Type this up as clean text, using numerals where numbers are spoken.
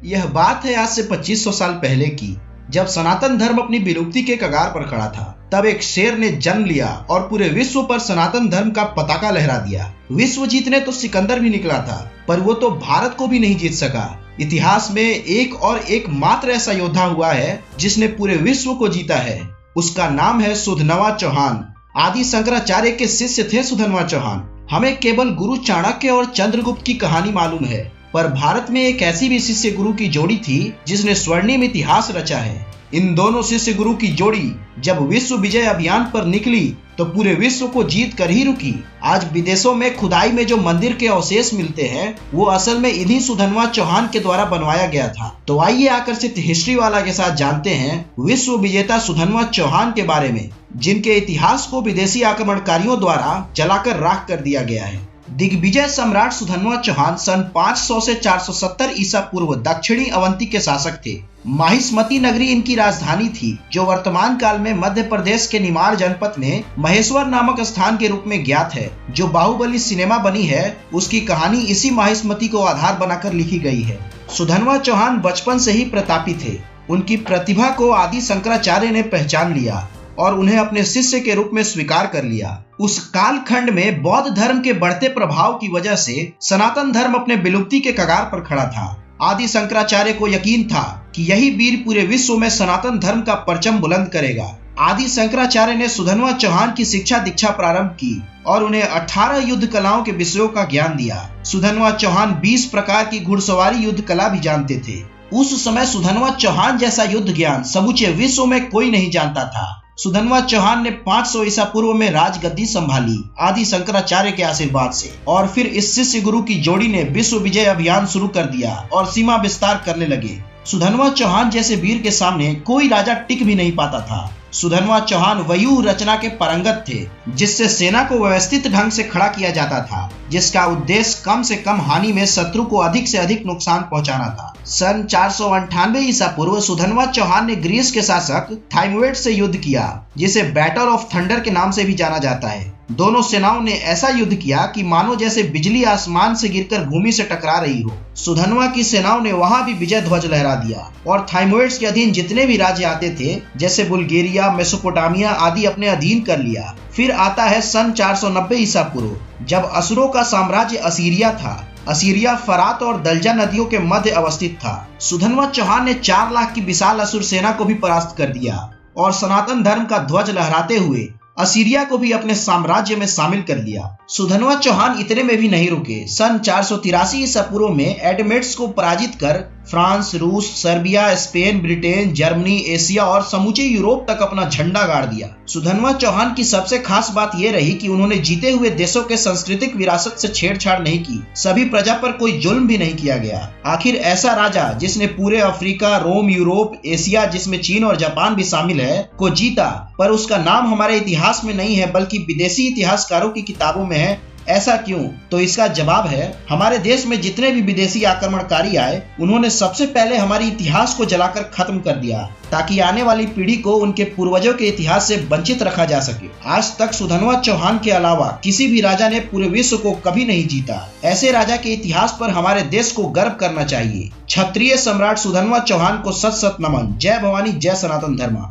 यह बात है आज से 2500 साल पहले की, जब सनातन धर्म अपनी विलुप्ति के कगार पर खड़ा था। तब एक शेर ने जन्म लिया और पूरे विश्व पर सनातन धर्म का पताका लहरा दिया। विश्व जीतने तो सिकंदर भी निकला था, पर वो तो भारत को भी नहीं जीत सका। इतिहास में एक और एक मात्र ऐसा योद्धा हुआ है जिसने पूरे विश्व को जीता है। उसका नाम है सुधन्वा चौहान। आदि शंकराचार्य के शिष्य थे सुधन्वा चौहान। हमें केवल गुरु चाणक्य और चंद्रगुप्त की कहानी मालूम है, पर भारत में एक ऐसी भी शिष्य गुरु की जोड़ी थी जिसने स्वर्णिम इतिहास रचा है। इन दोनों शिष्य गुरु की जोड़ी जब विश्व विजय अभियान पर निकली तो पूरे विश्व को जीत कर ही रुकी। आज विदेशों में खुदाई में जो मंदिर के अवशेष मिलते हैं वो असल में इन्हीं सुधन्वा चौहान के द्वारा बनवाया गया था। तो आइए आकर्षित हिस्ट्री वाला के साथ जानते हैं विश्व विजेता सुधन्वा चौहान के बारे में, जिनके इतिहास को विदेशी आक्रमणकारियों द्वारा जलाकर राख कर दिया गया है। दिग्विजय सम्राट सुधन्वा चौहान सन 500 से 470 ईसा पूर्व दक्षिणी अवंती के शासक थे। माहिष्मती नगरी इनकी राजधानी थी, जो वर्तमान काल में मध्य प्रदेश के निमाड़ जनपद में महेश्वर नामक स्थान के रूप में ज्ञात है। जो बाहुबली सिनेमा बनी है उसकी कहानी इसी माहिष्मती को आधार बनाकर लिखी गई है। सुधन्वा चौहान बचपन से ही प्रतापी थे। उनकी प्रतिभा को आदि शंकराचार्य ने पहचान लिया और उन्हें अपने शिष्य के रूप में स्वीकार कर लिया। उस कालखंड में बौद्ध धर्म के बढ़ते प्रभाव की वजह से सनातन धर्म अपने विलुप्ति के कगार पर खड़ा था। आदि शंकराचार्य को यकीन था कि यही वीर पूरे विश्व में सनातन धर्म का परचम बुलंद करेगा। आदि शंकराचार्य ने सुधन्वा चौहान की शिक्षा दीक्षा प्रारंभ की और उन्हें 18 युद्ध कलाओं के विषयों का ज्ञान दिया। सुधन्वा चौहान 20 प्रकार की घुड़सवारी युद्ध कला भी जानते थे। उस समय सुधन्वा चौहान जैसा युद्ध ज्ञान समूचे विश्व में कोई नहीं जानता था। सुधन्वा चौहान ने 500 ईसा पूर्व में राजगद्दी संभाली आदि शंकराचार्य के आशीर्वाद से, और फिर इस शिष्य गुरु की जोड़ी ने विश्व विजय अभियान शुरू कर दिया और सीमा विस्तार करने लगे। सुधन्वा चौहान जैसे वीर के सामने कोई राजा टिक भी नहीं पाता था। सुधन्वा चौहान व्यूह रचना के पारंगत थे, जिससे सेना को व्यवस्थित ढंग से खड़ा किया जाता था, जिसका उद्देश्य कम से कम हानि में शत्रु को अधिक से अधिक नुकसान पहुंचाना था। सन 498 ईसा पूर्व सुधन्वा चौहान ने ग्रीस के शासक थाइमुएट से युद्ध किया, जिसे बैटल ऑफ थंडर के नाम से भी जाना जाता है। दोनों सेनाओं ने ऐसा युद्ध किया कि मानो जैसे बिजली आसमान से गिरकर भूमि से टकरा रही हो। सुधन्वा की सेनाओं ने वहां भी विजय ध्वज लहरा दिया और थाइमुएट्स के अधीन जितने भी राज्य आते थे, जैसे बुल्गारिया, मेसोपोटामिया आदि, अपने अधीन कर लिया। फिर आता है सन 490 ईसा पूर्व, जब असुरों का साम्राज्य असीरिया था। असीरिया फरात और दलजा नदियों के मध्य अवस्थित था। सुधन्वा चौहान ने 4 लाख की विशाल असुर सेना को भी परास्त कर दिया और सनातन धर्म का ध्वज लहराते हुए असीरिया को भी अपने साम्राज्य में शामिल कर लिया। सुधन्वा चौहान इतने में भी नहीं रुके। सन 483 ईसा पूर्व में एडमेट्स को पराजित कर फ्रांस, रूस, Serbia, Spain, Britain, Germany, Asia और समूचे यूरोप तक अपना झंडा गाड़ दिया। सुधन्वा चौहान की सबसे खास बात यह रही कि उन्होंने जीते हुए देशों के सांस्कृतिक विरासत से छेड़छाड़ नहीं की। सभी प्रजा पर कोई जुल्म भी नहीं किया गया। आखिर ऐसा राजा जिसने पूरे अफ्रीका, रोम, यूरोप, एशिया, जिसमें चीन और जापान भी शामिल है, को जीता, पर उसका नाम हमारे इतिहास में नहीं है बल्कि विदेशी इतिहासकारों की किताबों में है। ऐसा क्यों? तो इसका जवाब है, हमारे देश में जितने भी विदेशी आक्रमणकारी आए, उन्होंने सबसे पहले हमारे इतिहास को जलाकर खत्म कर दिया, ताकि आने वाली पीढ़ी को उनके पूर्वजों के इतिहास से वंचित रखा जा सके। आज तक सुधन्वा चौहान के अलावा किसी भी राजा ने पूरे विश्व को कभी नहीं जीता। ऐसे राजा के इतिहास पर हमारे देश को गर्व करना चाहिए। क्षत्रिय सम्राट सुधन्वा चौहान को सत सत नमन। जय भवानी, जय सनातन धर्म।